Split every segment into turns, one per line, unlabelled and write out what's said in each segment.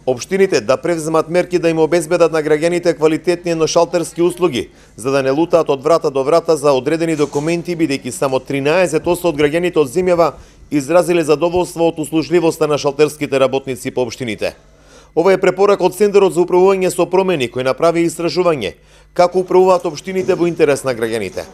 Општините да превземат мерки да им обезбедат на граѓаните квалитетни едношалтерски услуги, за да не лутаат од врата до врата за одредени документи, бидејќи само 13% од граѓаните од земјава изразиле задоволство од услужливоста на шалтерските работници по општините. Ова е препорака од Центарот за управување со промени кој направи истражување како управуваат општините во интерес на граѓаните.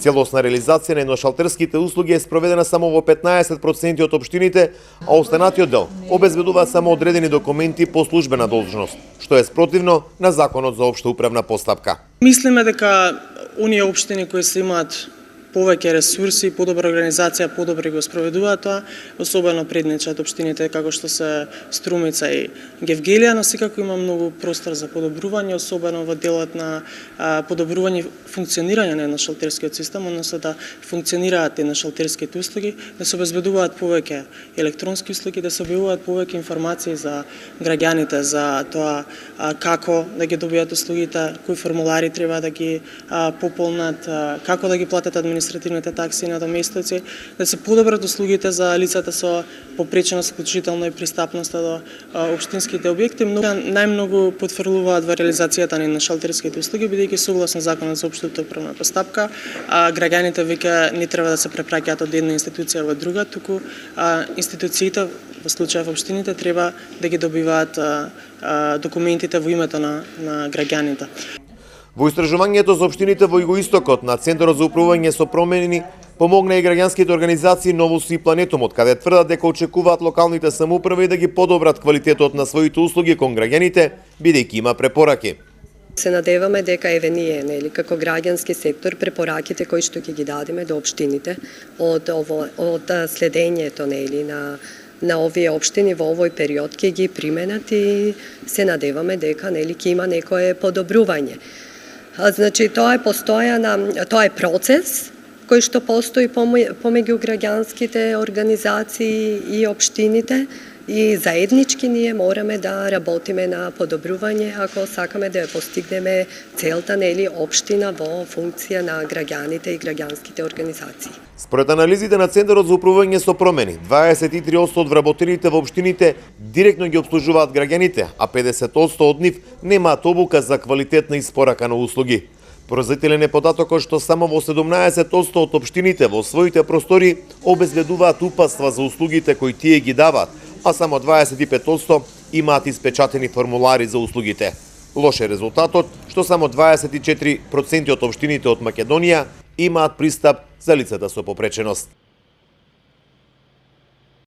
Целосна реализација на едношалтерските услуги е спроведена само во 15% од општините, а останатиот дел обезбедуваат само одредени документи по службена должност, што е спротивно на Законот за општа управна постапка.
Мислиме дека оние општини кои се имаат повеќе ресурси, подобра организација, подобро го спроведуваат тоа, особено предничат општините како што се Струмица и Гевгелија, но секако има многу простор за подобрување, особено во делот на подобрување функционирање на едношалтерскиот систем, односно да функционираат едношалтерските услуги, да се обезбедуваат повеќе електронски услуги, да се објавуваат повеќе информации за граѓаните за тоа како да ги добијат услугите, кои формулари треба да ги пополнат, како да ги платат административните такси на доместоци, да се подобрат услугите за лицата со попреченост, вклучително и пристапноста до општинските објекти. Најмногу потврлуваат во реализацијата на едношалтерските услуги, бидејќи согласно Законот за општата управна постапка, граѓаните веќе не треба да се препраќаат од една институција во друга, туку институциите, во случај во општините, треба да ги добиваат документите во името на граѓаните.
Во истражувањето за општините во Југоистокот на Центарот за управување со промени помогна и граѓанските организации Новус и Планетумот, каде тврдат дека очекуваат локалните самоуправи да ги подобрат квалитетот на своите услуги кон граѓаните, бидејќи има препораки.
Се надеваме дека еве ние, нели, како граѓански сектор, препораките кои што ќе ги дадеме до општините од следењето, нели, на овие општини во овој период ќе ги применат и се надеваме дека, нели, ќе има некое подобрување. Значи, тоа е процес кој што постои помеѓу граѓанските организации и општините и заеднички ние мораме да работиме на подобрување ако сакаме да ја постигнеме целта, нели, општина во функција на граѓаните и граѓанските организации.
Според анализите на Центарот за управување со промени, 23% од вработените во општините директно ги обслужуваат граѓаните, а 50% од нив немаат обука за квалитетна испорака на услуги. Поразителен е податокот што само во 17% од општините во своите простори обезбедуваат упатства за услугите кои тие ги даваат, а само 25% имаат испечатени формулари за услугите. Лош е резултатот што само 24% од општините од Македонија имаат пристап за лицата со попреченост.